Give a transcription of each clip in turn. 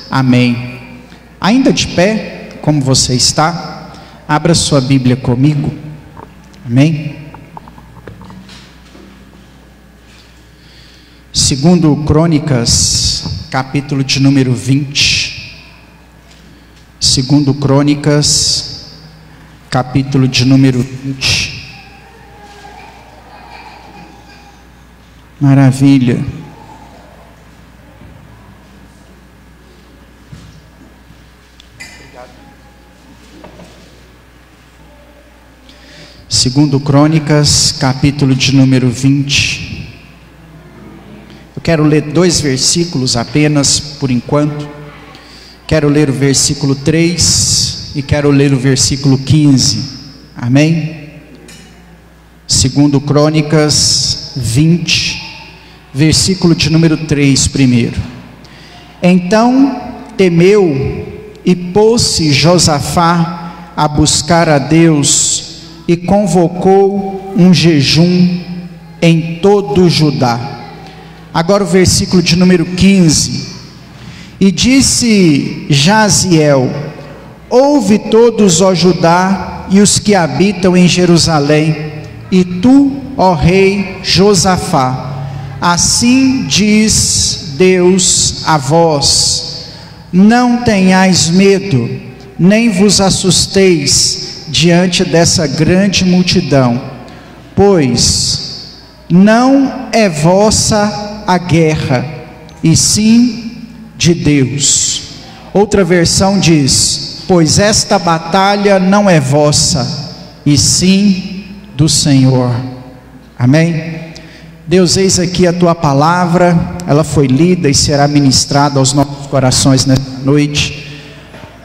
Amém. Ainda de pé, como você está, abra sua Bíblia comigo. Amém. Segundo Crônicas, capítulo de número 20. Segundo Crônicas, capítulo de número 20. Maravilha. Segundo Crônicas, capítulo de número 20. Eu quero ler 2 versículos apenas, por enquanto. Quero ler o versículo 3 e quero ler o versículo 15. Amém? Segundo Crônicas 20, versículo de número 3 primeiro. Então temeu e pôs-se Josafá a buscar a Deus e convocou um jejum em todo Judá. Agora o versículo de número 15. E disse Jaziel: ouve todos, ó Judá, e os que habitam em Jerusalém, e tu, ó rei Josafá, assim diz Deus a vós: não tenhais medo, nem vos assusteis diante dessa grande multidão, pois não é vossa a guerra, e sim de Deus. Outra versão diz: pois esta batalha não é vossa, e sim do Senhor. Amém? Deus, eis aqui a tua palavra, ela foi lida e será ministrada aos nossos corações nesta noite.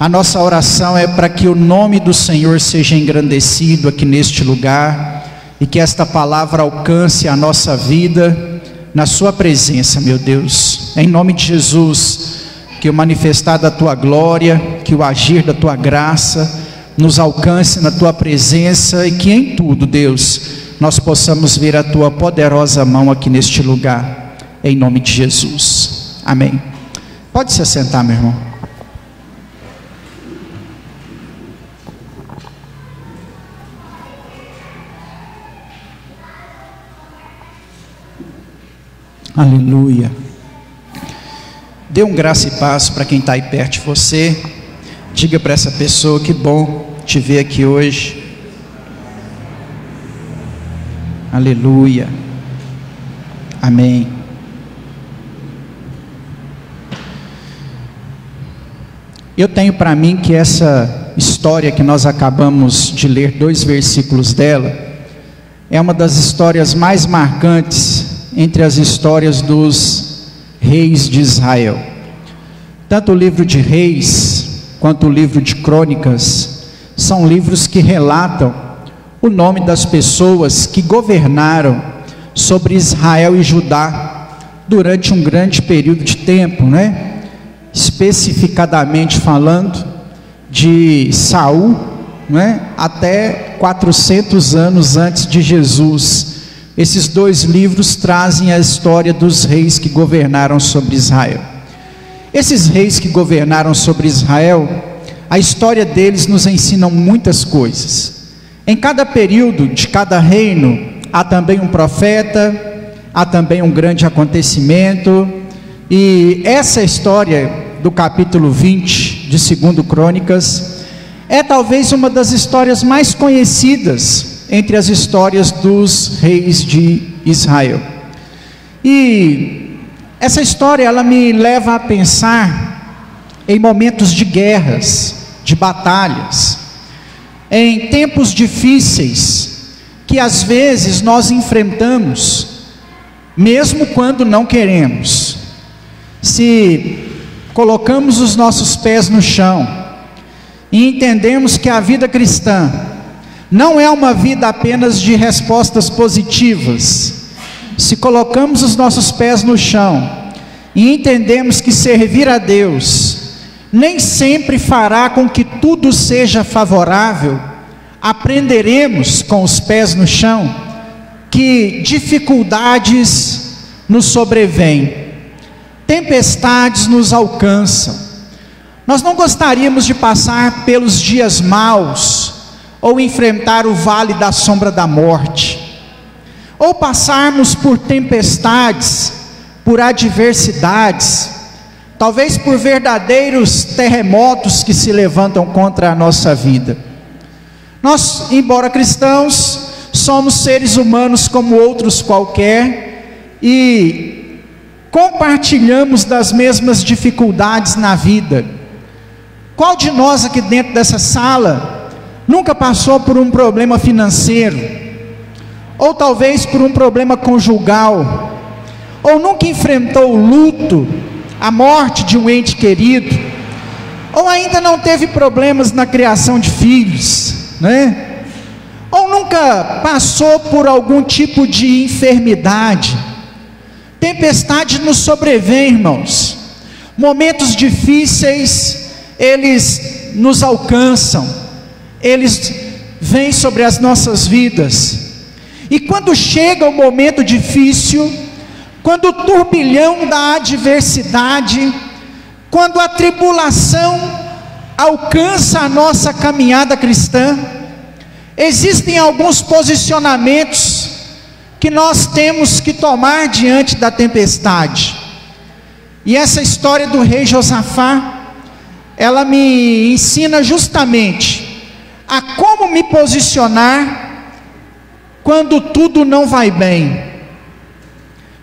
A nossa oração é para que o nome do Senhor seja engrandecido aqui neste lugar, e que esta palavra alcance a nossa vida na sua presença, meu Deus. Em nome de Jesus, que o manifestar da tua glória, que o agir da tua graça nos alcance na tua presença, e que em tudo, Deus, nós possamos ver a tua poderosa mão aqui neste lugar, em nome de Jesus. Amém. Pode se assentar, meu irmão. Aleluia. Dê um graça e paz para quem está aí perto de você. Diga para essa pessoa: que bom te ver aqui hoje. Aleluia. Amém. Eu tenho para mim que essa história que nós acabamos de ler 2 versículos dela é uma das histórias mais marcantes entre as histórias dos reis de Israel. Tanto o livro de Reis quanto o livro de Crônicas são livros que relatam o nome das pessoas que governaram sobre Israel e Judá durante um grande período de tempo, né? Especificadamente falando de Saul, né? Até 400 anos antes de Jesus. Esses 2 livros trazem a história dos reis que governaram sobre Israel. Esses reis que governaram sobre Israel, a história deles nos ensina muitas coisas. Em cada período de cada reino, há também um profeta, há também um grande acontecimento, e essa história do capítulo 20 de 2 Crônicas é talvez uma das histórias mais conhecidas entre as histórias dos reis de Israel. E essa história, ela me leva a pensar em momentos de guerras, de batalhas, em tempos difíceis que às vezes nós enfrentamos, mesmo quando não queremos. Se colocamos os nossos pés no chão e entendemos que a vida cristã não é uma vida apenas de respostas positivas, se colocamos os nossos pés no chão e entendemos que servir a Deus nem sempre fará com que tudo seja favorável, aprenderemos com os pés no chão que dificuldades nos sobrevêm, tempestades nos alcançam, Nós não gostaríamos de passar pelos dias maus, ou enfrentar o vale da sombra da morte, ou passarmos por tempestades, por adversidades, talvez por verdadeiros terremotos que se levantam contra a nossa vida. Nós, embora cristãos, somos seres humanos como outros qualquer, e compartilhamos das mesmas dificuldades na vida. Qual de nós aqui dentro dessa sala nunca passou por um problema financeiro, ou talvez por um problema conjugal, ou nunca enfrentou o luto, a morte de um ente querido, ou ainda não teve problemas na criação de filhos, né? Ou nunca passou por algum tipo de enfermidade. Tempestade nos sobrevém, irmãos. Momentos difíceis, eles nos alcançam, eles vêm sobre as nossas vidas. E quando chega o momento difícil, quando o turbilhão da adversidade, quando a tribulação alcança a nossa caminhada cristã, existem alguns posicionamentos que nós temos que tomar diante da tempestade. E essa história do rei Josafá, ela me ensina justamente a como me posicionar quando tudo não vai bem,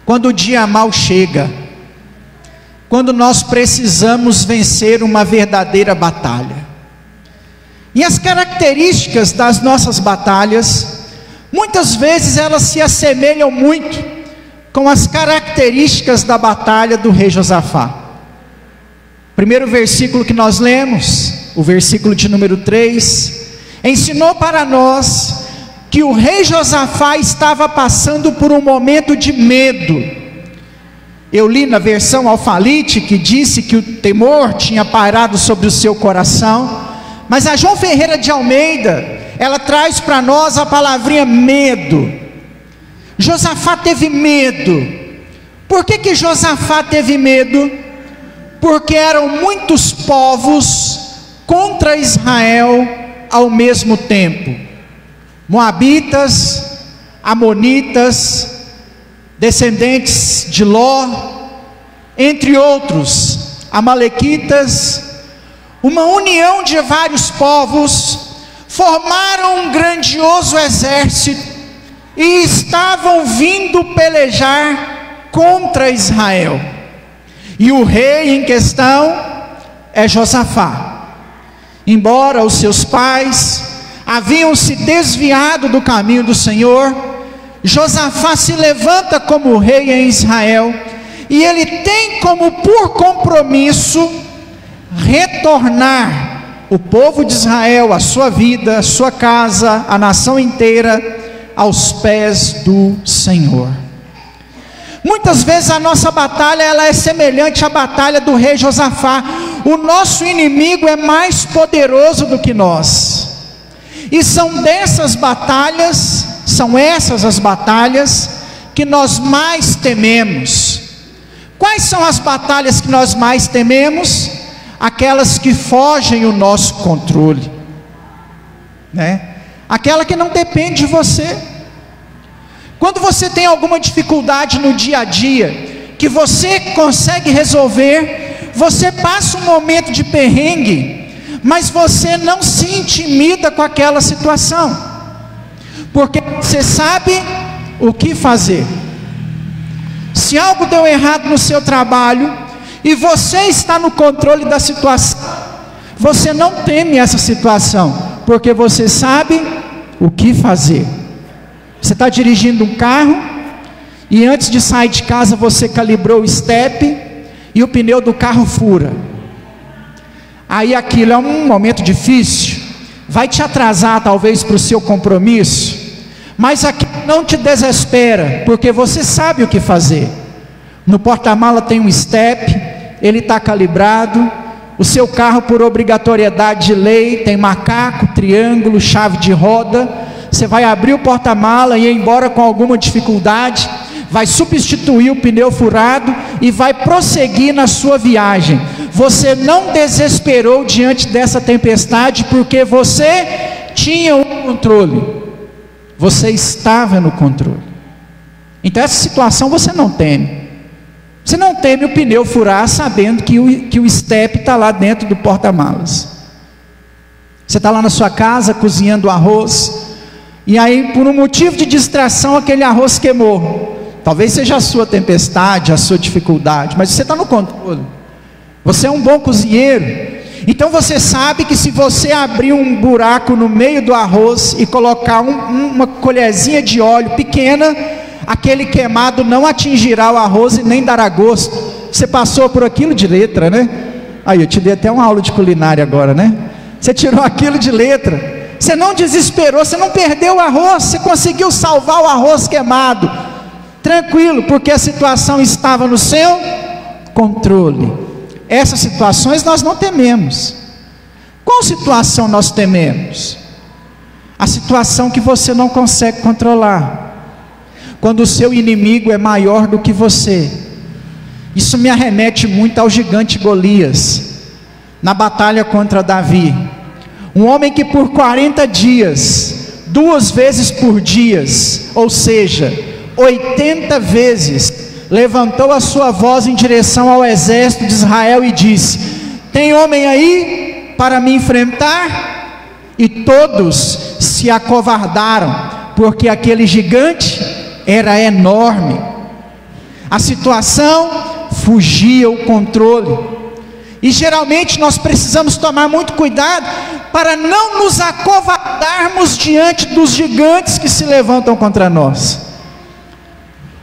quando o dia mal chega, quando nós precisamos vencer uma verdadeira batalha. E as características das nossas batalhas, muitas vezes elas se assemelham muito com as características da batalha do rei Josafá. Primeiro versículo que nós lemos, o versículo de número 3, ensinou para nós que o rei Josafá estava passando por um momento de medo. Eu li na versão Alfalite que disse que o temor tinha pairado sobre o seu coração, mas a João Ferreira de Almeida, ela traz para nós a palavrinha medo. Josafá teve medo. Por que Josafá teve medo? Porque eram muitos povos contra Israel ao mesmo tempo. Moabitas, amonitas, descendentes de Ló, entre outros, amalequitas. Uma união de vários povos formaram um grandioso exército e estavam vindo pelejar contra Israel. E o rei em questão é Josafá. Embora os seus pais haviam se desviado do caminho do Senhor, Josafá se levanta como rei em Israel, e ele tem como por compromisso retornar o povo de Israel, a sua vida, a sua casa, a nação inteira aos pés do Senhor. Muitas vezes a nossa batalha ela é semelhante à batalha do rei Josafá. O nosso inimigo é mais poderoso do que nós, e são essas as batalhas que nós mais tememos. Quais são as batalhas que nós mais tememos? Aquelas que fogem o nosso controle, né? Aquela que não depende de você. Quando você tem alguma dificuldade no dia a dia, que você consegue resolver, você passa um momento de perrengue, mas você não se intimida com aquela situação, porque você sabe o que fazer. Se algo deu errado no seu trabalho, e você está no controle da situação, você não teme essa situação, porque você sabe o que fazer. Você está dirigindo um carro, e antes de sair de casa você calibrou o step, e o pneu do carro fura. Aí aquilo é um momento difícil, vai te atrasar talvez para o seu compromisso, mas aquilo não te desespera, porque você sabe o que fazer. No porta-mala tem um step, ele está calibrado. O seu carro, por obrigatoriedade de lei, tem macaco, triângulo, chave de roda. Você vai abrir o porta-mala e ir embora com alguma dificuldade, vai substituir o pneu furado e vai prosseguir na sua viagem. Você não desesperou diante dessa tempestade porque você tinha o controle. Você estava no controle. Então essa situação você não teme. Você não teme o pneu furar sabendo que o estepe está lá dentro do porta-malas. Você está lá na sua casa cozinhando arroz, e aí por um motivo de distração aquele arroz queimou. Talvez seja a sua tempestade, a sua dificuldade, mas você está no controle. Você é um bom cozinheiro, então você sabe que se você abrir um buraco no meio do arroz e colocar uma colherzinha de óleo pequena, aquele queimado não atingirá o arroz e nem dará gosto. Você passou por aquilo de letra, né? Aí eu te dei até uma aula de culinária agora, né? Você tirou aquilo de letra. Você não desesperou, você não perdeu o arroz, você conseguiu salvar o arroz queimado. Tranquilo, porque a situação estava no seu controle. Essas situações nós não tememos. Qual situação nós tememos? A situação que você não consegue controlar. Quando o seu inimigo é maior do que você. Isso me arremete muito ao gigante Golias, na batalha contra Davi. Um homem que por 40 dias, 2 vezes por dia, ou seja, 80 vezes, levantou a sua voz em direção ao exército de Israel e disse: tem homem aí para me enfrentar? E todos se acovardaram, porque aquele gigante era enorme. A situação fugia o controle. E geralmente nós precisamos tomar muito cuidado para não nos acovardarmos diante dos gigantes que se levantam contra nós.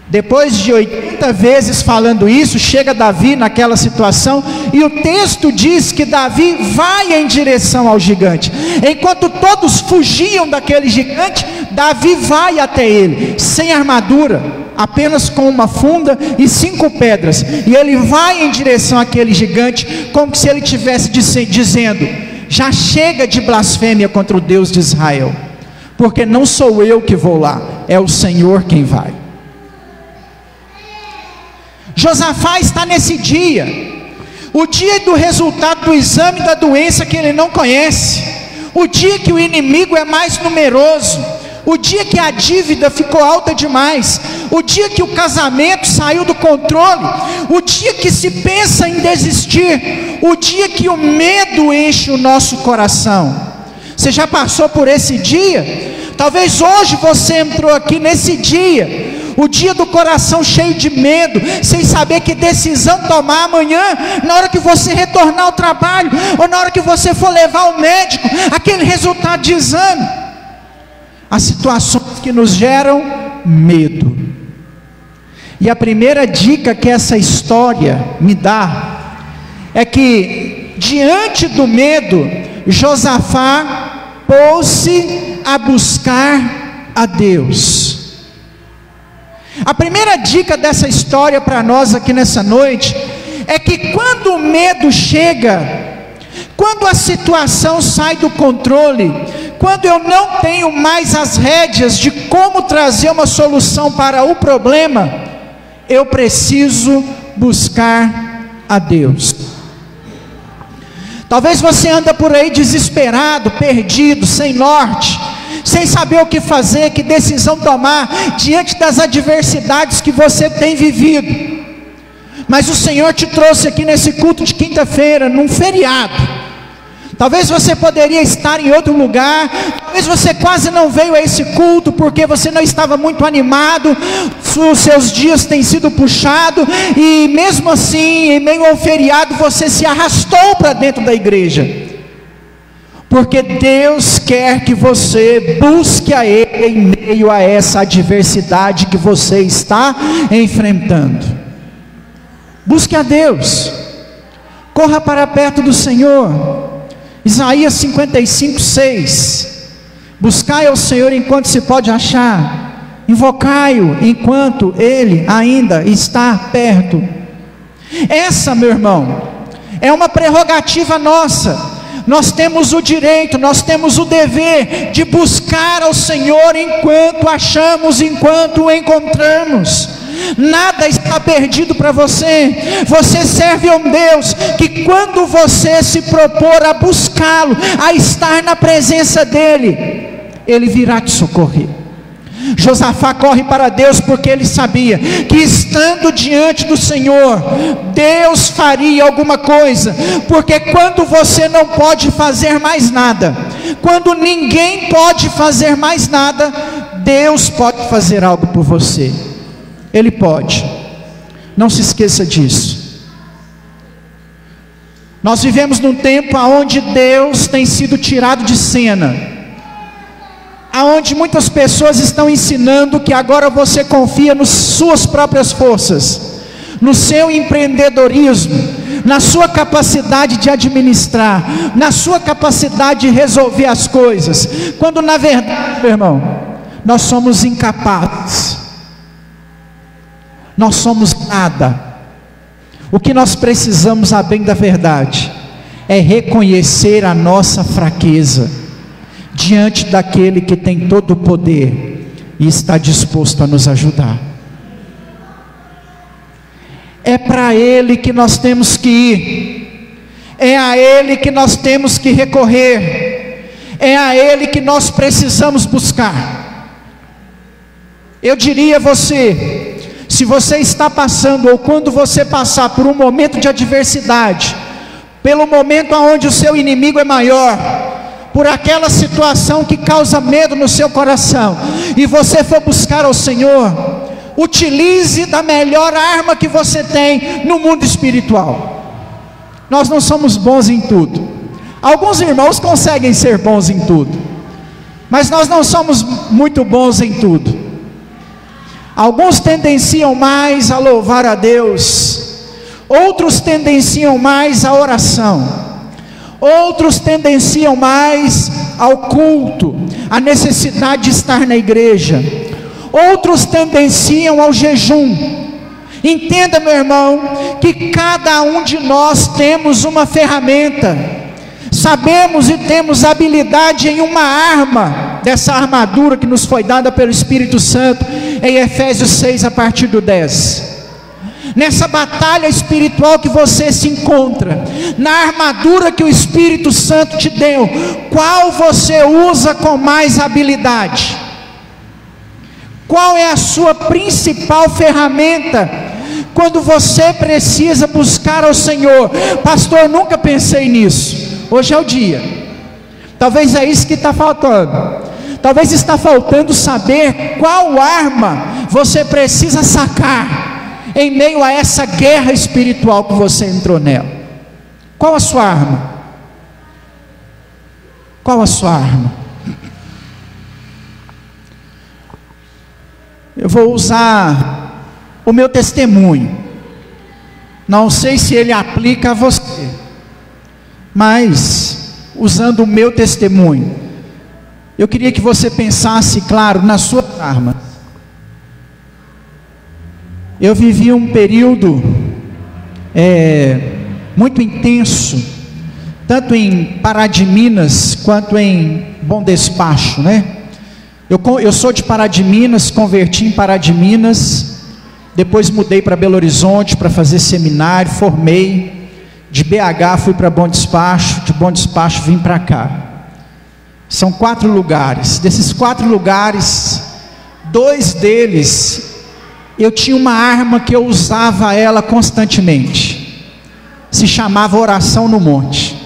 Depois de 80 vezes falando isso, chega Davi naquela situação, e o texto diz que Davi vai em direção ao gigante. Enquanto todos fugiam daquele gigante, Davi vai até ele, sem armadura, apenas com uma funda e 5 pedras, e ele vai em direção àquele gigante, como se ele estivesse dizendo: já chega de blasfêmia contra o Deus de Israel, porque não sou eu que vou lá, é o Senhor quem vai. Josafá está nesse dia, o dia do resultado do exame da doença que ele não conhece, o dia que o inimigo é mais numeroso, o dia que a dívida ficou alta demais, o dia que o casamento saiu do controle, o dia que se pensa em desistir, o dia que o medo enche o nosso coração. Você já passou por esse dia? Talvez hoje você entrou aqui nesse dia, o dia do coração cheio de medo, sem saber que decisão tomar amanhã, na hora que você retornar ao trabalho, ou na hora que você for levar ao médico, aquele resultado de exame. As situações que nos geram medo. E a primeira dica que essa história me dá, é que diante do medo, Josafá pôs-se a buscar a Deus. A primeira dica dessa história para nós aqui nessa noite, é que quando o medo chega, quando a situação sai do controle, quando eu não tenho mais as rédeas de como trazer uma solução para o problema, eu preciso buscar a Deus. Talvez você anda por aí desesperado, perdido, sem norte, sem saber o que fazer, que decisão tomar, diante das adversidades que você tem vivido. Mas o Senhor te trouxe aqui nesse culto de quinta-feira, num feriado. Talvez você poderia estar em outro lugar, talvez você quase não veio a esse culto, porque você não estava muito animado, os seus dias têm sido puxados, e mesmo assim, em meio ao feriado, você se arrastou para dentro da igreja. Porque Deus quer que você busque a Ele em meio a essa adversidade que você está enfrentando. Busque a Deus, corra para perto do Senhor. Isaías 55:6, buscai ao Senhor enquanto se pode achar, invocai-o enquanto Ele ainda está perto. Essa, meu irmão, é uma prerrogativa nossa. Nós temos o direito, nós temos o dever de buscar ao Senhor enquanto achamos, enquanto o encontramos. Nada está perdido para você. Você serve a um Deus que, quando você se propor a buscá-lo, a estar na presença dEle, Ele virá te socorrer. Josafá corre para Deus porque ele sabia que, estando diante do Senhor, Deus faria alguma coisa. Porque quando você não pode fazer mais nada, quando ninguém pode fazer mais nada, Deus pode fazer algo por você. Ele pode. Não se esqueça disso. Nós vivemos num tempo onde Deus tem sido tirado de cena, aonde muitas pessoas estão ensinando que agora você confia nas suas próprias forças, no seu empreendedorismo, na sua capacidade de administrar, na sua capacidade de resolver as coisas, quando na verdade, meu irmão, nós somos incapazes, nós somos nada. O que nós precisamos, a bem da verdade, é reconhecer a nossa fraqueza diante daquele que tem todo o poder e está disposto a nos ajudar. É para Ele que nós temos que ir, é a Ele que nós temos que recorrer, é a Ele que nós precisamos buscar. Eu diria a você, se você está passando, ou quando você passar por um momento de adversidade, pelo momento onde o seu inimigo é maior, por aquela situação que causa medo no seu coração, e você for buscar ao Senhor, utilize da melhor arma que você tem no mundo espiritual. Nós não somos bons em tudo. Alguns irmãos conseguem ser bons em tudo, mas nós não somos muito bons em tudo. Alguns tendenciam mais a louvar a Deus, outros tendenciam mais à oração, outros tendenciam mais ao culto, à necessidade de estar na igreja, outros tendenciam ao jejum. Entenda, meu irmão, que cada um de nós temos uma ferramenta, sabemos e temos habilidade em uma arma, dessa armadura que nos foi dada pelo Espírito Santo, em Efésios 6, a partir do 10. Nessa batalha espiritual que você se encontra, na armadura que o Espírito Santo te deu, qual você usa com mais habilidade? Qual é a sua principal ferramenta quando você precisa buscar ao Senhor? Pastor, nunca pensei nisso. Hoje é o dia. Talvez é isso que está faltando. Talvez está faltando saber qual arma você precisa sacar em meio a essa guerra espiritual que você entrou nela. Qual a sua arma? Qual a sua arma? Eu vou usar o meu testemunho. Não sei se ele aplica a você, mas usando o meu testemunho, eu queria que você pensasse, claro, na sua arma. Eu vivi um período muito intenso, tanto em Pará de Minas, quanto em Bom Despacho, né? Eu sou de Pará de Minas, converti em Pará de Minas, depois mudei para Belo Horizonte para fazer seminário, formei, de BH fui para Bom Despacho, de Bom Despacho vim para cá. São 4 lugares, desses 4 lugares, 2 deles, eu tinha uma arma que eu usava ela constantemente, se chamava oração no monte.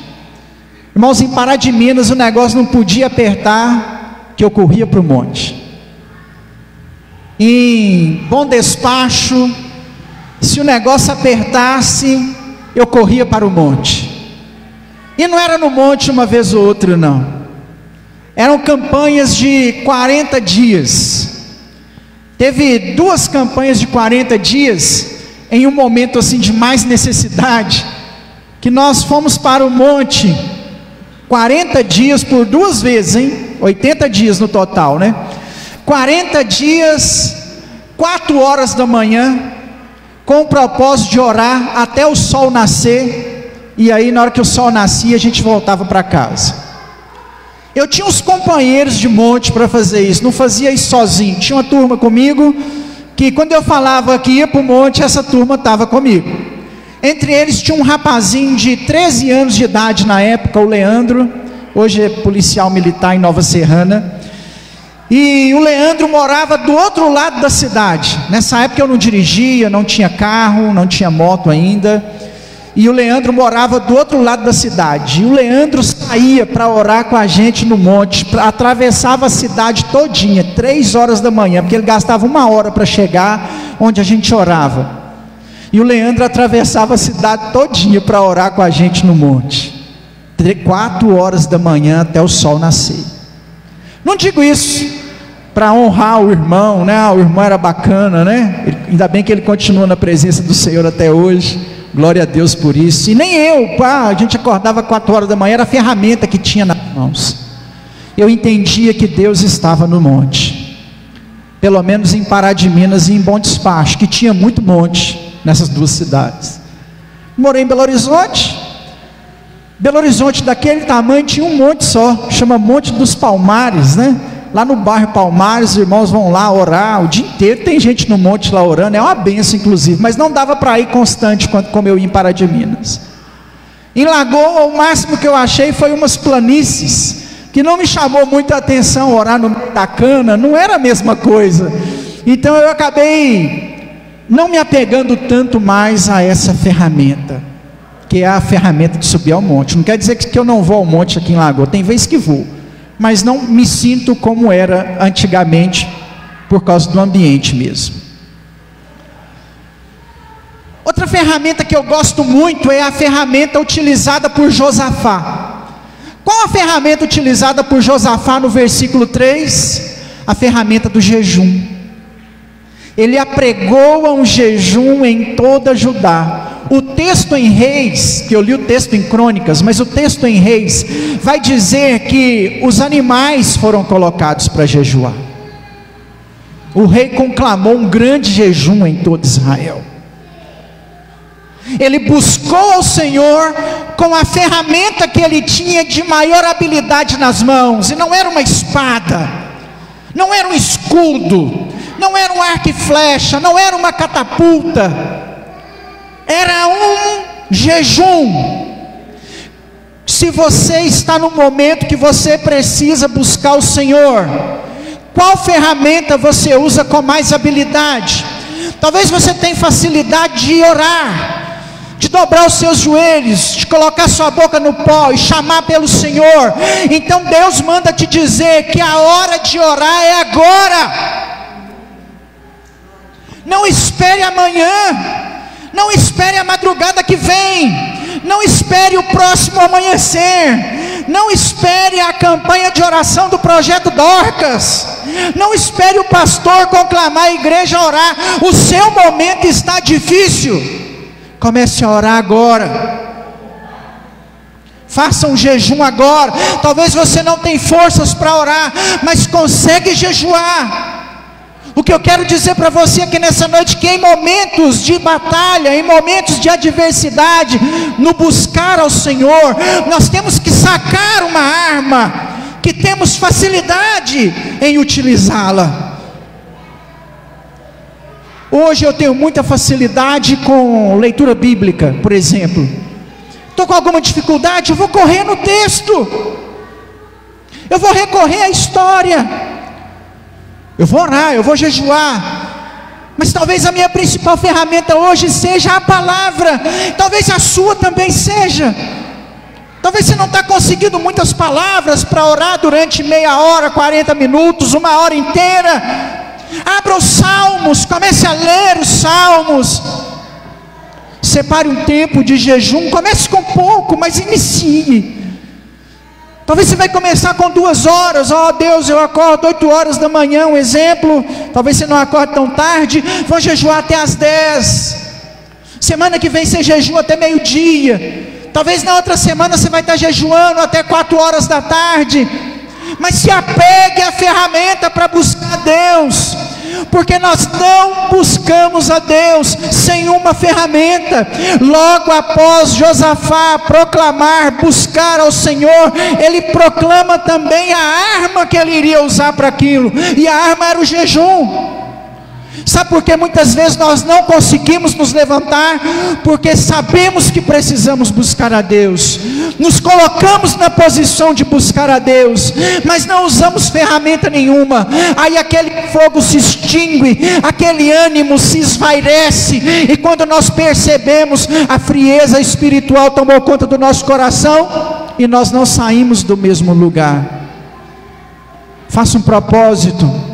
Irmãos, em Pará de Minas o negócio não podia apertar, que eu corria para o monte. Em Bom Despacho, se o negócio apertasse, eu corria para o monte. E não era no monte uma vez ou outra, não. Eram campanhas de 40 dias. Teve 2 campanhas de 40 dias, em um momento assim de mais necessidade, que nós fomos para o monte, 40 dias por 2 vezes, hein? 80 dias no total, né? 40 dias, 4 horas da manhã, com o propósito de orar até o sol nascer, e aí na hora que o sol nascia, a gente voltava para casa. Eu tinha uns companheiros de monte para fazer isso, não fazia isso sozinho, tinha uma turma comigo, que quando eu falava que ia para o monte, essa turma estava comigo. Entre eles tinha um rapazinho de 13 anos de idade na época, o Leandro, hoje é policial militar em Nova Serrana. E o Leandro morava do outro lado da cidade. Nessa época eu não dirigia, não tinha carro, não tinha moto ainda. E o Leandro morava do outro lado da cidade. E o Leandro saía para orar com a gente no monte, atravessava a cidade todinha, 3 horas da manhã, porque ele gastava 1 hora para chegar onde a gente orava. E o Leandro atravessava a cidade todinha para orar com a gente no monte, 4 horas da manhã até o sol nascer. Não digo isso para honrar o irmão, né? O irmão era bacana, né? Ainda bem que ele continua na presença do Senhor até hoje. Glória a Deus por isso. E nem eu, pá, a gente acordava 4 horas da manhã, era a ferramenta que tinha nas mãos. Eu entendia que Deus estava no monte, pelo menos em Pará de Minas e em Bom Despacho, que tinha muito monte nessas 2 cidades. Morei em Belo Horizonte. Belo Horizonte daquele tamanho tinha um monte só, chama Monte dos Palmares, né? Lá no bairro Palmares, os irmãos vão lá orar o dia inteiro, tem gente no monte lá orando, é uma benção inclusive, mas não dava para ir constante como eu ia em Pará de Minas. Em Lagoa, o máximo que eu achei foi umas planícies, que não me chamou muita atenção. Orar no meio da cana não era a mesma coisa, então eu acabei não me apegando tanto mais a essa ferramenta, que é a ferramenta de subir ao monte. Não quer dizer que eu não vou ao monte aqui em Lagoa, tem vezes que vou, mas não me sinto como era antigamente, por causa do ambiente mesmo. Outra ferramenta que eu gosto muito é a ferramenta utilizada por Josafá. Qual a ferramenta utilizada por Josafá no versículo 3? A ferramenta do jejum. Ele apregoa um jejum em toda Judá. O texto em Reis, que eu li o texto em Crônicas, mas o texto em Reis vai dizer que os animais foram colocados para jejuar. O rei conclamou um grande jejum em todo Israel. Ele buscou ao Senhor com a ferramenta que ele tinha de maior habilidade nas mãos, e não era uma espada, não era um escudo, não era um arco e flecha, não era uma catapulta, era um jejum. Se você está no momento que você precisa buscar o Senhor, qual ferramenta você usa com mais habilidade? Talvez você tenha facilidade de orar, de dobrar os seus joelhos, de colocar sua boca no pó e chamar pelo Senhor. Então Deus manda te dizer que a hora de orar é agora. Não espere amanhã, não espere a madrugada que vem, não espere o próximo amanhecer, não espere a campanha de oração do Projeto Dorcas, não espere o pastor conclamar a igreja a orar. O seu momento está difícil, comece a orar agora. Faça um jejum agora. Talvez você não tenha forças para orar, mas consegue jejuar. O que eu quero dizer para você aqui nessa noite, que em momentos de batalha, em momentos de adversidade, no buscar ao Senhor, nós temos que sacar uma arma, que temos facilidade em utilizá-la. Hoje eu tenho muita facilidade com leitura bíblica, por exemplo. Estou com alguma dificuldade, eu vou correr no texto, eu vou recorrer à história, eu vou orar, eu vou jejuar. Mas talvez a minha principal ferramenta hoje seja a palavra. Talvez a sua também seja. Talvez você não está conseguindo muitas palavras para orar durante meia hora, 40 minutos, 1 hora inteira. Abra os salmos, comece a ler os salmos. Separe um tempo de jejum, comece com pouco, mas inicie. Talvez você vai começar com 2 horas. Ó Deus, eu acordo 8 horas da manhã, um exemplo. Talvez você não acorde tão tarde. Vou jejuar até as 10. Semana que vem você jejua até meio-dia. Talvez na outra semana você vai estar jejuando até 4 horas da tarde. Mas se apegue à ferramenta para buscar Deus, porque nós não buscamos a Deus sem uma ferramenta. Logo após Josafá proclamar buscar ao Senhor, ele proclama também a arma que ele iria usar para aquilo, e a arma era o jejum. Sabe por que muitas vezes nós não conseguimos nos levantar? Porque sabemos que precisamos buscar a Deus, nos colocamos na posição de buscar a Deus, mas não usamos ferramenta nenhuma. Aí aquele fogo se extingue, aquele ânimo se esvairece, e quando nós percebemos, a frieza espiritual tomou conta do nosso coração, e nós não saímos do mesmo lugar. Faça um propósito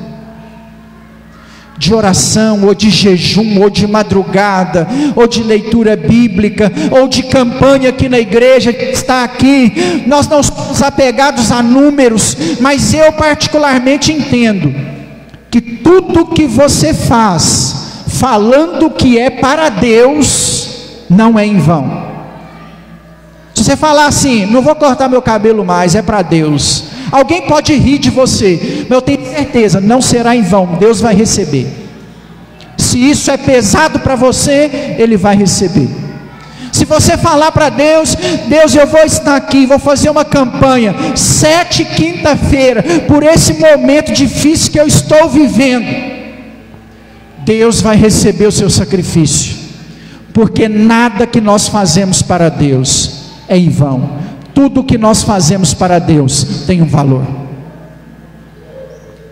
de oração, ou de jejum, ou de madrugada, ou de leitura bíblica, ou de campanha aqui na igreja que está aqui. Nós não somos apegados a números, mas eu particularmente entendo que tudo que você faz, falando que é para Deus, não é em vão. Se você falar assim, não vou cortar meu cabelo mais, é para Deus, alguém pode rir de você, mas eu tenho certeza, não será em vão, Deus vai receber. Se isso é pesado para você, Ele vai receber. Se você falar para Deus, Deus, eu vou estar aqui, vou fazer uma campanha, 7 quinta-feira, por esse momento difícil que eu estou vivendo, Deus vai receber o seu sacrifício, porque nada que nós fazemos para Deus é em vão. Tudo que nós fazemos para Deus tem um valor.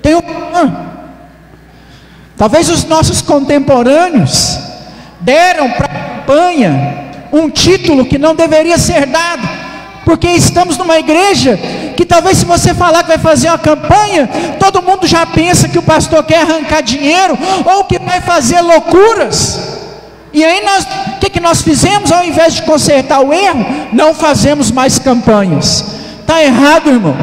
Tem um valor. Talvez os nossos contemporâneos deram para a campanha um título que não deveria ser dado, porque estamos numa igreja que talvez, se você falar que vai fazer uma campanha, todo mundo já pensa que o pastor quer arrancar dinheiro, ou que vai fazer loucuras. E aí o que nós fizemos? Ao invés de consertar o erro, não fazemos mais campanhas. Está errado, irmão.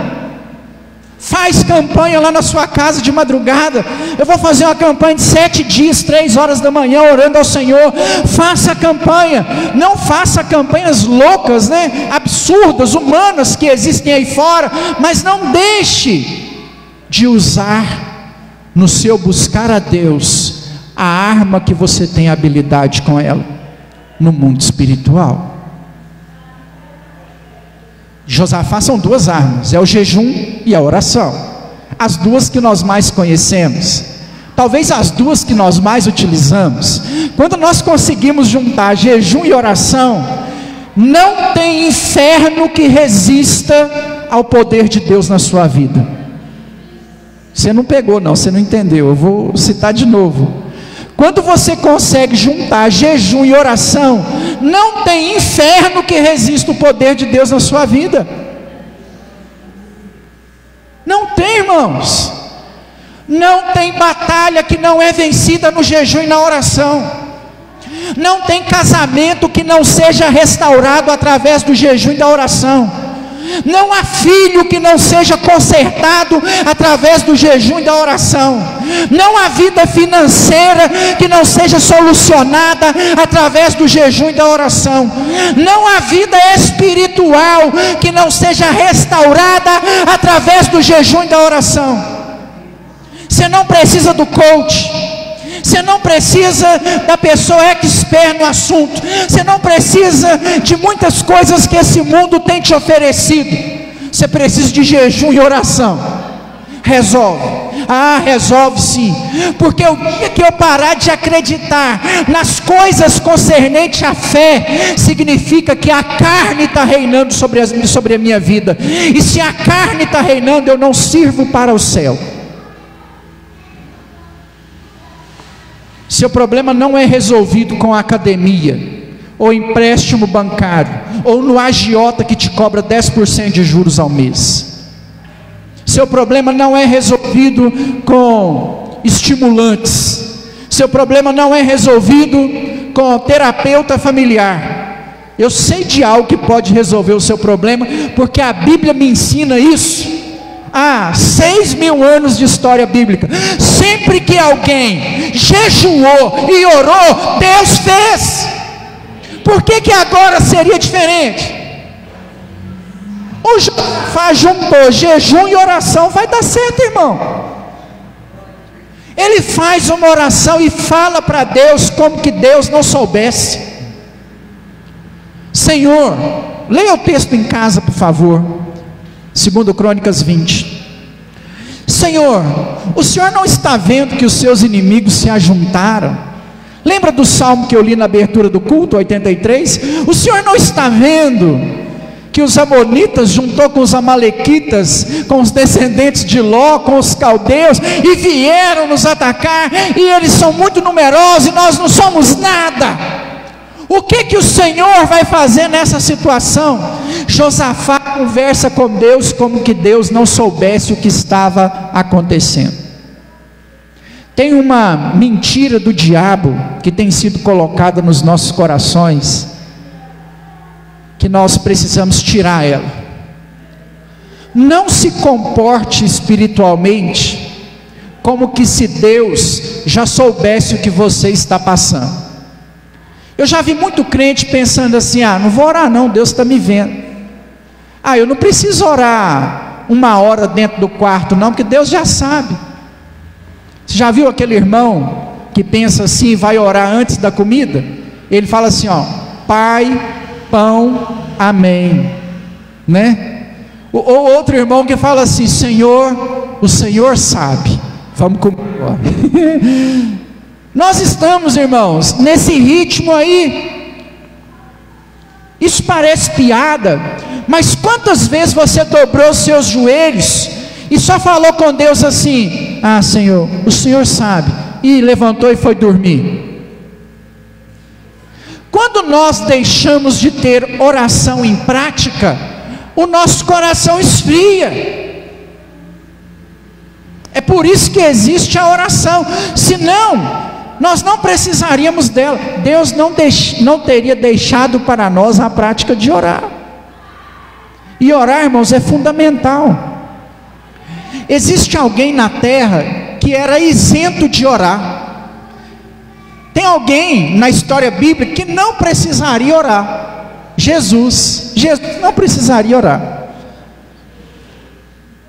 Faz campanha lá na sua casa de madrugada. Eu vou fazer uma campanha de 7 dias, 3 horas da manhã, orando ao Senhor. Faça campanha. Não faça campanhas loucas, né? Absurdas, humanas, que existem aí fora. Mas não deixe de usar no seu buscar a Deus a arma que você tem habilidade com ela no mundo espiritual. Josafá são 2 armas, é o jejum e a oração, as 2 que nós mais conhecemos, talvez as 2 que nós mais utilizamos. Quando nós conseguimos juntar jejum e oração, não tem inferno que resista ao poder de Deus na sua vida. Você não pegou não, você não entendeu, eu vou citar de novo. Quando você consegue juntar jejum e oração, não tem inferno que resista o poder de Deus na sua vida. Não tem, irmãos. Não tem batalha que não é vencida no jejum e na oração. Não tem casamento que não seja restaurado através do jejum e da oração. Não há filho que não seja consertado através do jejum e da oração. Não há vida financeira que não seja solucionada através do jejum e da oração. Não há vida espiritual que não seja restaurada através do jejum e da oração. Você não precisa do coach. Você não precisa da pessoa expert no assunto. Você não precisa de muitas coisas que esse mundo tem te oferecido. Você precisa de jejum e oração. Resolve. Resolve sim. Porque o dia que eu parar de acreditar nas coisas concernentes à fé, significa que a carne está reinando sobre a minha vida. E se a carne está reinando, eu não sirvo para o céu. Seu problema não é resolvido com a academia, ou empréstimo bancário, ou no agiota que te cobra 10% de juros ao mês. Seu problema não é resolvido com estimulantes. Seu problema não é resolvido com terapeuta familiar. Eu sei de algo que pode resolver o seu problema, porque a Bíblia me ensina isso. 6.000 anos de história bíblica. Sempre que alguém jejuou e orou, Deus fez. Por que agora seria diferente? O Josafá juntou jejum e oração, vai dar certo, irmão. Ele faz uma oração e fala para Deus como que Deus não soubesse. Senhor, leia o texto em casa, por favor. 2 Crônicas 20. Senhor, o Senhor não está vendo que os seus inimigos se ajuntaram? Lembra do salmo que eu li na abertura do culto, 83? O Senhor não está vendo que os amonitas juntou com os amalequitas, com os descendentes de Ló, com os caldeus, e vieram nos atacar, e eles são muito numerosos, e nós não somos nada. O que o Senhor vai fazer nessa situação? Josafá conversa com Deus como que Deus não soubesse o que estava acontecendo. Tem uma mentira do diabo que tem sido colocada nos nossos corações, que nós precisamos tirar ela. Não se comporte espiritualmente como que se Deus já soubesse o que você está passando. Eu já vi muito crente pensando assim: não vou orar não, Deus está me vendo. Eu não preciso orar 1 hora dentro do quarto não, porque Deus já sabe. Você já viu aquele irmão que pensa assim, vai orar antes da comida? Ele fala assim: Pai, pão, amém, né? Ou outro irmão que fala assim: Senhor, o Senhor sabe, vamos comer agora. Nós estamos, irmãos, nesse ritmo aí. Isso parece piada, mas quantas vezes você dobrou os seus joelhos e só falou com Deus assim: Senhor, o Senhor sabe, e levantou e foi dormir? Quando nós deixamos de ter oração em prática, o nosso coração esfria. É por isso que existe a oração, senão nós não precisaríamos dela. Deus não teria deixado para nós a prática de orar. E orar, irmãos, é fundamental. Existe alguém na terra que era isento de orar. Tem alguém na história bíblica que não precisaria orar. Jesus não precisaria orar.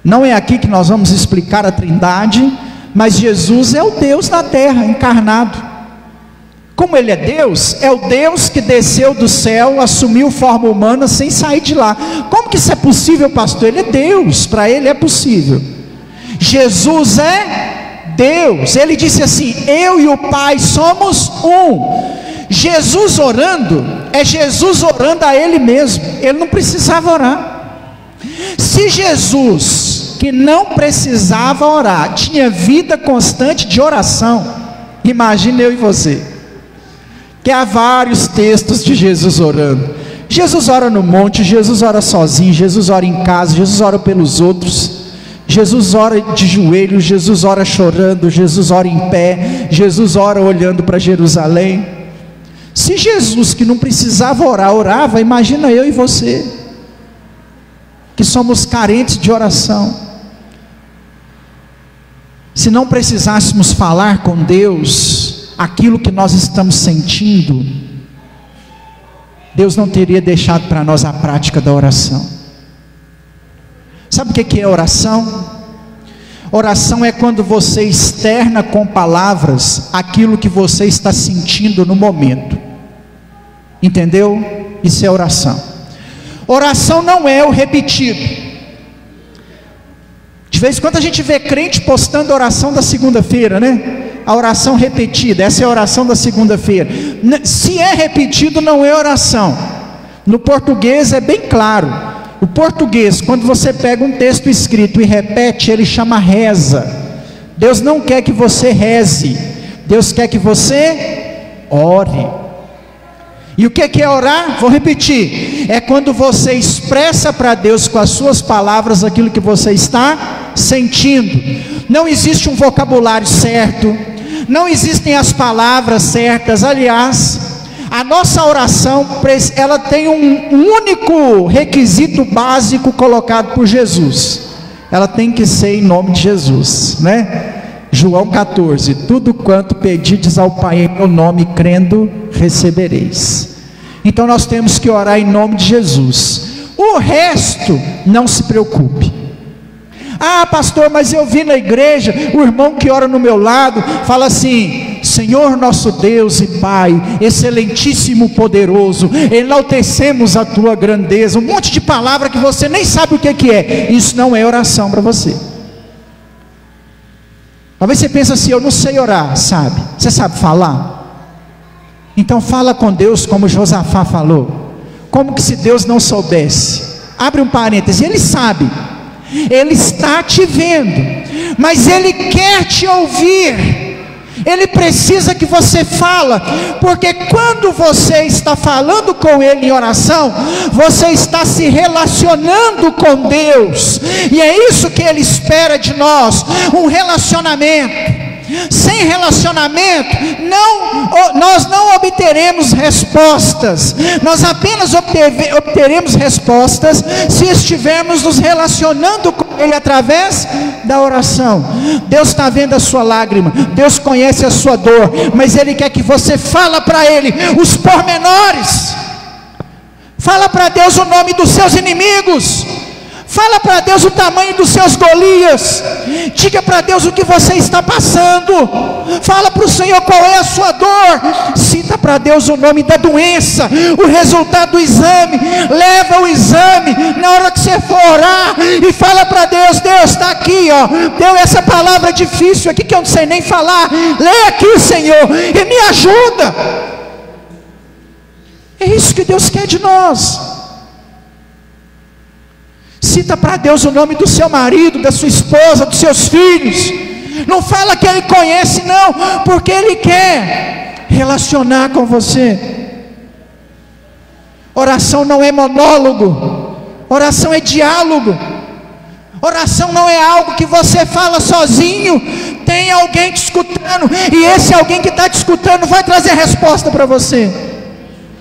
Não é aqui que nós vamos explicar a Trindade, mas Jesus é o Deus na terra, encarnado. Como Ele é o Deus que desceu do céu, assumiu forma humana sem sair de lá. Como que isso é possível, pastor? Ele é Deus, para Ele é possível. Jesus é Deus. Ele disse assim: eu e o Pai somos um. Jesus orando, é Jesus orando a Ele mesmo. Ele não precisava orar. Se Jesus, que não precisava orar, tinha vida constante de oração, imagine eu e você, que há vários textos de Jesus orando. Jesus ora no monte, Jesus ora sozinho, Jesus ora em casa, Jesus ora pelos outros, Jesus ora de joelhos, Jesus ora chorando, Jesus ora em pé, Jesus ora olhando para Jerusalém. Se Jesus, que não precisava orar, orava, imagina eu e você, que somos carentes de oração. Se não precisássemos falar com Deus aquilo que nós estamos sentindo, Deus não teria deixado para nós a prática da oração. Sabe o que é oração? Oração é quando você externa com palavras aquilo que você está sentindo no momento. Entendeu? Isso é oração. Oração não é o repetido. De vez em quando a gente vê crente postando a oração da segunda-feira, né? A oração repetida, essa é a oração da segunda-feira. Se é repetido, não é oração. No português é bem claro. O português, quando você pega um texto escrito e repete, ele chama reza. Deus não quer que você reze, Deus quer que você ore. E o que é orar? Vou repetir: é quando você expressa para Deus com as suas palavras aquilo que você está sentindo. Não existe um vocabulário certo, não existem as palavras certas. Aliás, a nossa oração, ela tem um único requisito básico colocado por Jesus: ela tem que ser em nome de Jesus, né? João 14: tudo quanto pedides ao Pai em meu nome, crendo, recebereis. Então nós temos que orar em nome de Jesus. O resto, não se preocupe. Pastor, mas eu vi na igreja o irmão que ora no meu lado fala assim: Senhor nosso Deus e Pai, excelentíssimo, poderoso, enaltecemos a tua grandeza. Um monte de palavra que você nem sabe o que é. Isso não é oração para você. Talvez você pense assim: eu não sei orar. Sabe? Você sabe falar? Então fala com Deus como Josafá falou. Como que se Deus não soubesse? Abre um parêntese, Ele sabe, Ele está te vendo, mas Ele quer te ouvir. Ele precisa que você fala, porque quando você está falando com Ele em oração, você está se relacionando com Deus, e é isso que Ele espera de nós, um relacionamento. Sem relacionamento, nós não obteremos respostas. Nós apenas obteremos respostas se estivermos nos relacionando com Ele através da oração. Deus está vendo a sua lágrima, Deus conhece a sua dor, mas Ele quer que você fala para Ele os pormenores. Fala para Deus o nome dos seus inimigos. Fala para Deus o tamanho dos seus Golias. Diga para Deus o que você está passando. Fala para o Senhor qual é a sua dor. Cita para Deus o nome da doença, o resultado do exame. Leva o exame na hora que você for orar e fala para Deus: Deus, está aqui, ó. Deu essa palavra difícil aqui que eu não sei nem falar. Lê aqui, Senhor, e me ajuda. É isso que Deus quer de nós. Cita para Deus o nome do seu marido, da sua esposa, dos seus filhos. Não fala que Ele conhece, não, porque Ele quer relacionar com você. Oração não é monólogo, oração é diálogo. Oração não é algo que você fala sozinho. Tem alguém te escutando, e esse alguém que está te escutando vai trazer resposta para você.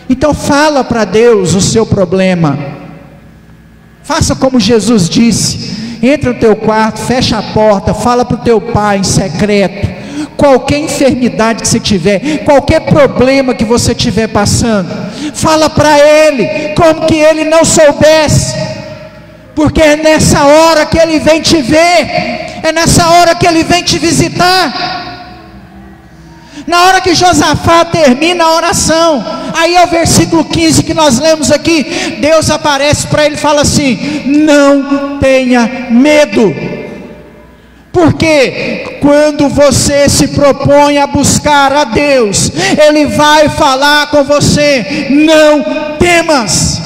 Então fala para Deus o seu problema. Faça como Jesus disse: entra no teu quarto, fecha a porta, fala para o teu pai em secreto. Qualquer enfermidade que você tiver, qualquer problema que você estiver passando, fala para Ele, como que Ele não soubesse, porque é nessa hora que Ele vem te ver, é nessa hora que Ele vem te visitar. Na hora que Josafá termina a oração, aí é o versículo 15 que nós lemos aqui, Deus aparece para ele e fala assim: não tenha medo, porque quando você se propõe a buscar a Deus, Ele vai falar com você. Não temas.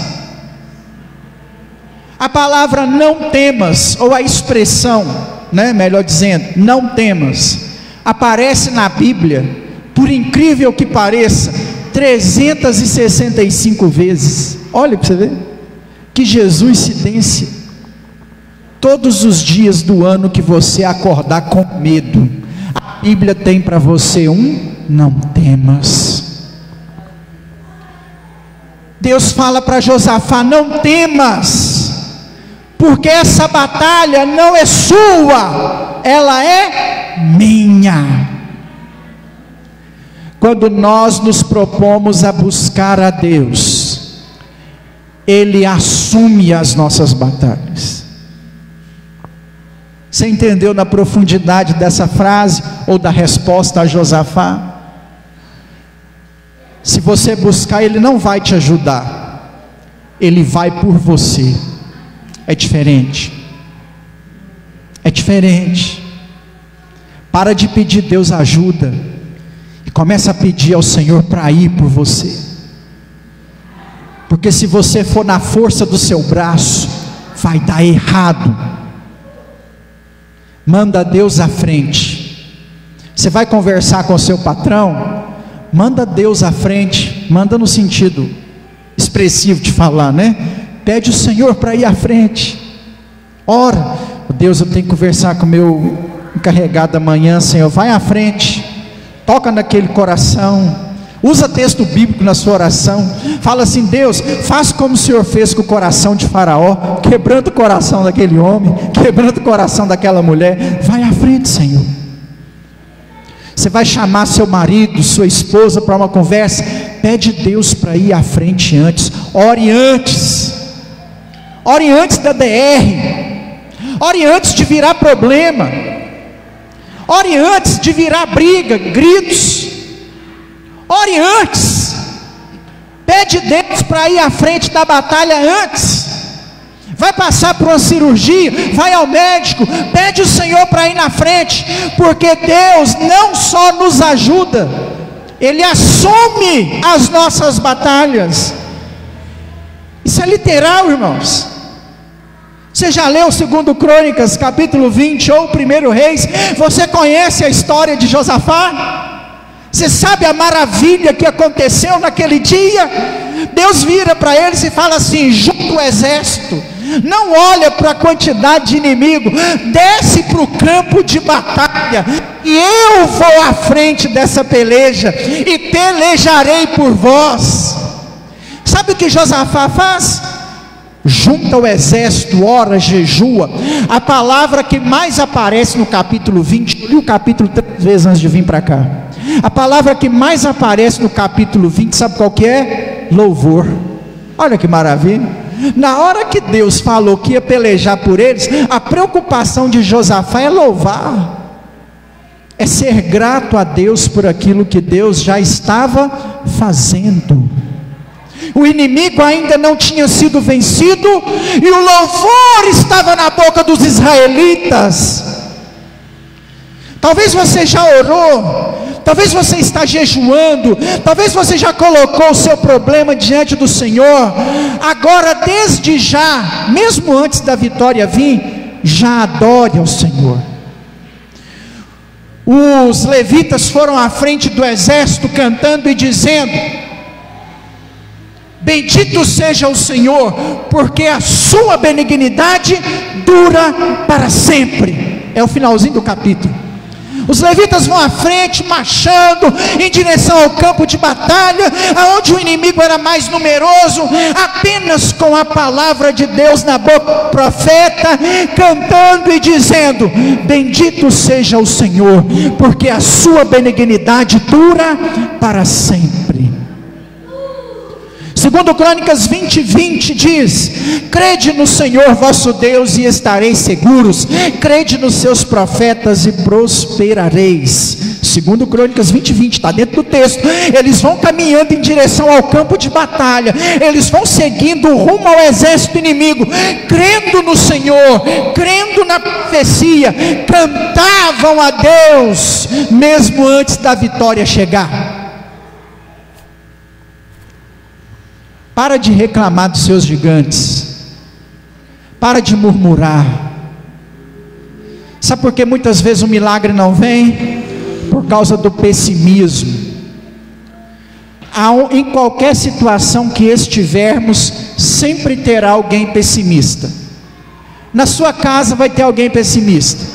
A palavra não temas, ou a expressão, melhor dizendo, não temas, aparece na Bíblia, por incrível que pareça, 365 vezes. Olha para você ver, que jesuicidência. Todos os dias do ano que você acordar com medo, a Bíblia tem para você não temas. Deus fala para Josafá: não temas, porque essa batalha não é sua, ela é minha. Quando nós nos propomos a buscar a Deus, Ele assume as nossas batalhas. Você entendeu na profundidade dessa frase, ou da resposta a Josafá? Se você buscar, Ele não vai te ajudar, Ele vai por você. É diferente. É diferente. Para de pedir Deus ajuda, começa a pedir ao Senhor para ir por você. Porque se você for na força do seu braço, vai dar errado. Manda Deus à frente. Você vai conversar com o seu patrão, manda Deus à frente. Manda no sentido expressivo de falar, Pede o Senhor para ir à frente. Ora: Deus, eu tenho que conversar com o meu encarregado amanhã. Senhor, vai à frente. Toca naquele coração. Usa texto bíblico na sua oração. Fala assim: Deus, faz como o Senhor fez com o coração de Faraó, quebrando o coração daquele homem, quebrando o coração daquela mulher. Vai à frente, Senhor. Você vai chamar seu marido, sua esposa para uma conversa, pede Deus para ir à frente antes. Ore antes. Ore antes da DR. Ore antes de virar problema. Ore antes de virar briga, gritos. Ore antes. Pede Deus para ir à frente da batalha antes. vai passar por uma cirurgia, vai ao médico, pede o Senhor para ir na frente, porque Deus não só nos ajuda, Ele assume as nossas batalhas. Isso é literal, irmãos. Você já leu 2 Crônicas, capítulo 20, ou 1 Reis? Você conhece a história de Josafá? Você sabe a maravilha que aconteceu naquele dia? Deus vira para eles e fala assim: junta o exército, não olha para a quantidade de inimigo, desce para o campo de batalha, e eu vou à frente dessa peleja, e pelejarei por vós. Sabe o que Josafá faz? Junta o exército, ora, jejua. A palavra que mais aparece no capítulo 20, eu li o capítulo 3 vezes antes de vir para cá. A palavra que mais aparece no capítulo 20, sabe qual que é? Louvor. Olha que maravilha. Na hora que Deus falou que ia pelejar por eles, a preocupação de Josafá é louvar, é ser grato a Deus por aquilo que Deus já estava fazendo. O inimigo ainda não tinha sido vencido, e o louvor estava na boca dos israelitas. Talvez você já orou, talvez você está jejuando, talvez você já colocou o seu problema diante do Senhor. Agora, desde já, mesmo antes da vitória vir, já adore ao Senhor. Os levitas foram à frente do exército cantando e dizendo: bendito seja o Senhor, porque a sua benignidade dura para sempre. É o finalzinho do capítulo. Os levitas vão à frente, marchando em direção ao campo de batalha, aonde o inimigo era mais numeroso, apenas com a palavra de Deus na boca do profeta, cantando e dizendo: bendito seja o Senhor, porque a sua benignidade dura para sempre. 2 Crônicas 20:20 diz: crede no Senhor vosso Deus e estareis seguros, crede nos seus profetas e prosperareis. 2 Crônicas 20:20, está dentro do texto. Eles vão caminhando em direção ao campo de batalha, eles vão seguindo rumo ao exército inimigo, crendo no Senhor, crendo na profecia, cantavam a Deus, mesmo antes da vitória chegar. Para de reclamar dos seus gigantes, para de murmurar. Sabe por que muitas vezes o milagre não vem? Por causa do pessimismo. Em qualquer situação que estivermos, sempre terá alguém pessimista. Na sua casa vai ter alguém pessimista,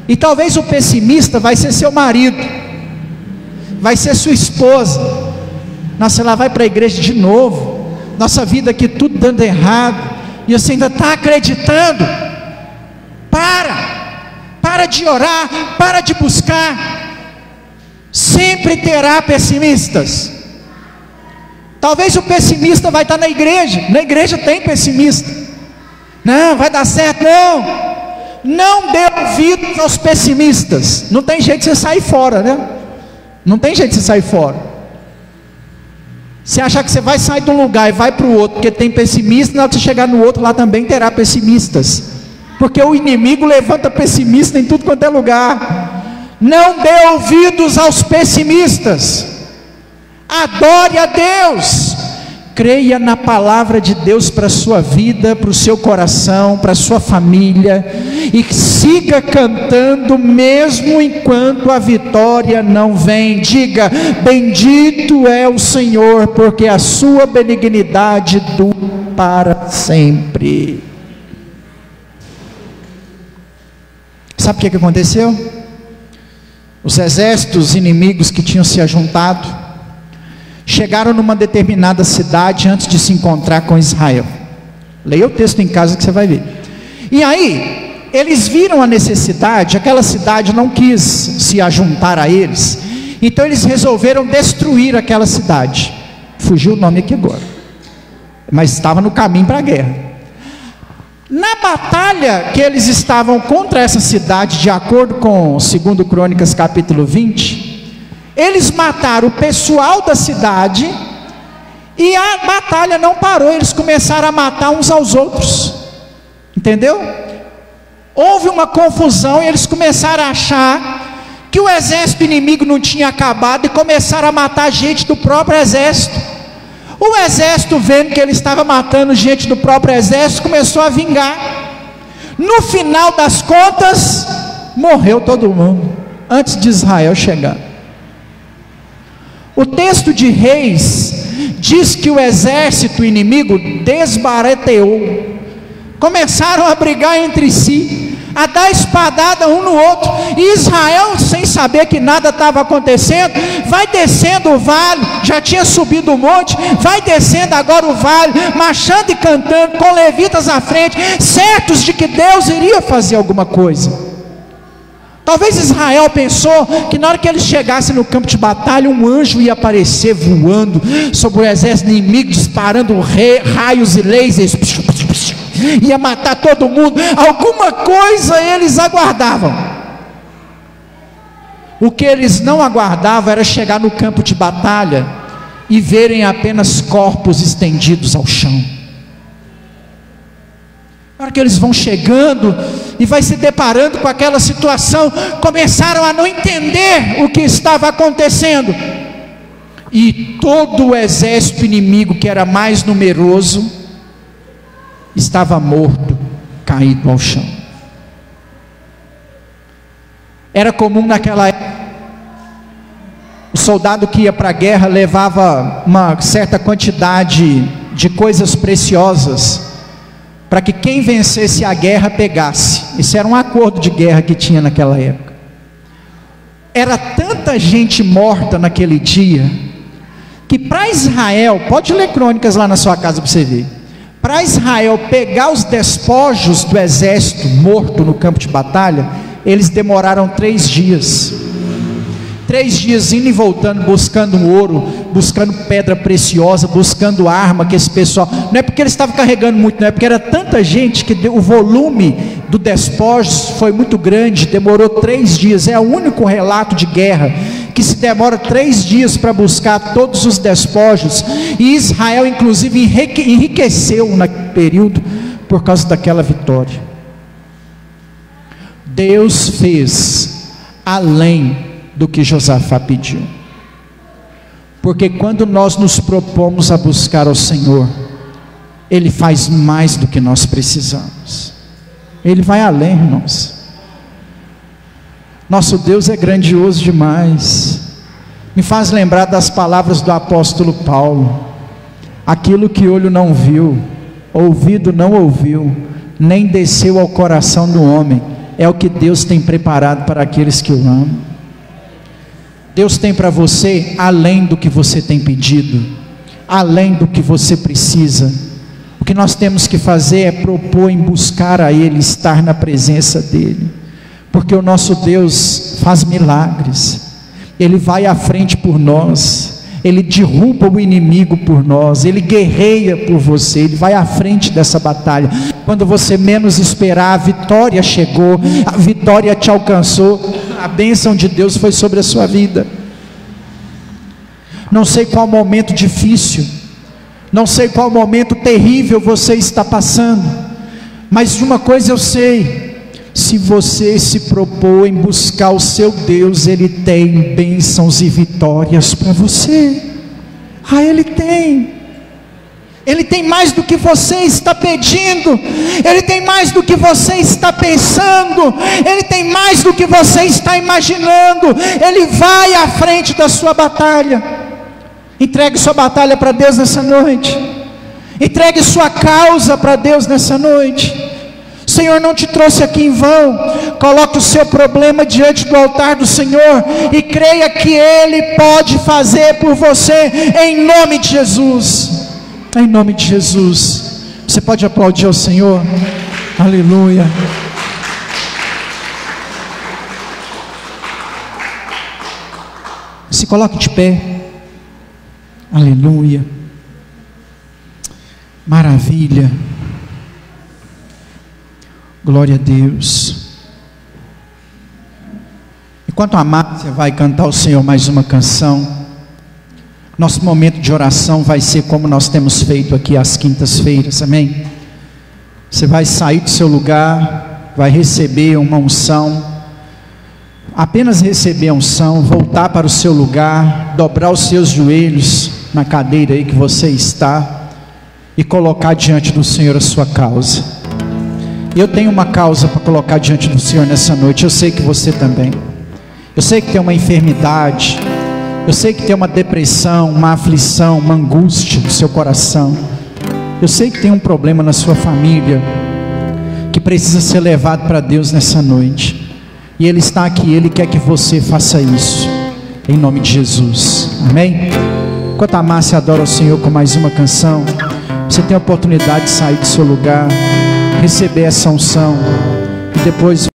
e talvez o pessimista vai ser seu marido, vai ser sua esposa. Nossa, ela vai para a igreja de novo, nossa vida aqui tudo dando errado, e você ainda está acreditando? Para de orar, para de buscar. Sempre terá pessimistas. Talvez o pessimista vai estar na igreja tem pessimista. Não, vai dar certo, não dê ouvidos aos pessimistas. Não tem jeito de você sair fora, né? Não tem jeito de você sair fora. Se achar que você vai sair de um lugar e vai para o outro, porque tem pessimista, na hora que você chegar no outro, lá também terá pessimistas, porque o inimigo levanta pessimista em tudo quanto é lugar. Não dê ouvidos aos pessimistas, adore a Deus, creia na palavra de Deus para a sua vida, para o seu coração, para a sua família, e siga cantando mesmo enquanto a vitória não vem. Diga: bendito é o Senhor, porque a sua benignidade dura para sempre. Sabe o que aconteceu? Os exércitos inimigos que tinham se ajuntado chegaram numa determinada cidade antes de se encontrar com Israel. Leia o texto em casa que você vai ver. E aí eles viram a necessidade, aquela cidade não quis se ajuntar a eles, então eles resolveram destruir aquela cidade. Fugiu o nome aqui agora, mas estava no caminho para a guerra. Na batalha que eles estavam contra essa cidade, de acordo com 2 Crônicas capítulo 20, eles mataram o pessoal da cidade E a batalha não parou, eles começaram a matar uns aos outros, entendeu? Houve uma confusão e eles começaram a achar que o exército inimigo não tinha acabado e começaram a matar gente do próprio exército. O exército, vendo que ele estava matando gente do próprio exército, começou a vingar. No final das contas, morreu todo mundo, antes de Israel chegar. O texto de Reis diz que o exército inimigo desbarateou. Começaram a brigar entre si, a dar espadada um no outro, e Israel, sem saber que nada estava acontecendo, vai descendo o vale, já tinha subido o monte, vai descendo agora o vale, marchando e cantando, com levitas à frente, certos de que Deus iria fazer alguma coisa. Talvez Israel pensou que na hora que eles chegassem no campo de batalha, um anjo ia aparecer voando sobre o exército inimigo, disparando raios e lasers, ia matar todo mundo. Alguma coisa eles aguardavam. O que eles não aguardavam era chegar no campo de batalha e verem apenas corpos estendidos ao chão. Na hora que eles vão chegando e vai se deparando com aquela situação, começaram a não entender o que estava acontecendo, e todo o exército inimigo, que era mais numeroso, estava morto, caído ao chão. Era comum naquela época, o soldado que ia para a guerra levava uma certa quantidade de coisas preciosas, para que quem vencesse a guerra pegasse. Isso era um acordo de guerra que tinha naquela época. Era tanta gente morta naquele dia, que para Israel, pode ler Crônicas lá na sua casa para você ver, para Israel pegar os despojos do exército morto no campo de batalha, eles demoraram 3 dias. 3 dias indo e voltando, buscando ouro, buscando pedra preciosa, buscando arma, que esse pessoal, não é porque eles estavam carregando muito, não é porque era tanta gente que o volume do despojos foi muito grande, demorou 3 dias, é o único relato de guerra, que se demora 3 dias para buscar todos os despojos, e Israel inclusive enriqueceu naquele período, por causa daquela vitória. Deus fez além do que Josafá pediu, porque quando nós nos propomos a buscar ao Senhor, Ele faz mais do que nós precisamos, Ele vai além, irmãos. Nosso Deus é grandioso demais. Me faz lembrar das palavras do apóstolo Paulo: aquilo que olho não viu, ouvido não ouviu, nem desceu ao coração do homem, é o que Deus tem preparado para aqueles que o amam. Deus tem para você além do que você tem pedido, além do que você precisa. O que nós temos que fazer é propor em buscar a Ele, estar na presença dEle, porque o nosso Deus faz milagres, Ele vai à frente por nós, Ele derruba o inimigo por nós, Ele guerreia por você, Ele vai à frente dessa batalha. Quando você menos esperar, a vitória chegou, a vitória te alcançou, a bênção de Deus foi sobre a sua vida. Não sei qual momento difícil, não sei qual momento terrível você está passando, mas de uma coisa eu sei: se você se propor em buscar o seu Deus, Ele tem bênçãos e vitórias para você. Ele tem. Ele tem mais do que você está pedindo, Ele tem mais do que você está pensando, Ele tem mais do que você está imaginando. Ele vai à frente da sua batalha. Entregue sua batalha para Deus nessa noite, entregue sua causa para Deus nessa noite. O Senhor não te trouxe aqui em vão. Coloque o seu problema diante do altar do Senhor e creia que Ele pode fazer por você, em nome de Jesus. Em nome de Jesus. Você pode aplaudir ao Senhor? Aleluia. Se coloque de pé. Aleluia. Maravilha. Glória a Deus. Enquanto a Márcia vai cantar ao Senhor mais uma canção, Nosso momento de oração vai ser como nós temos feito aqui às quintas-feiras, amém? Você vai sair do seu lugar, vai receber uma unção, apenas receber a unção, voltar para o seu lugar, dobrar os seus joelhos na cadeira aí que você está e colocar diante do Senhor a sua causa. Eu tenho uma causa para colocar diante do Senhor nessa noite, eu sei que você também. Eu sei que tem uma enfermidade, eu sei que tem uma depressão, uma aflição, uma angústia no seu coração. Eu sei que tem um problema na sua família que precisa ser levado para Deus nessa noite. E Ele está aqui, Ele quer que você faça isso, em nome de Jesus, amém? Enquanto a Márcia adora o Senhor com mais uma canção, você tem a oportunidade de sair do seu lugar, receber essa unção e depois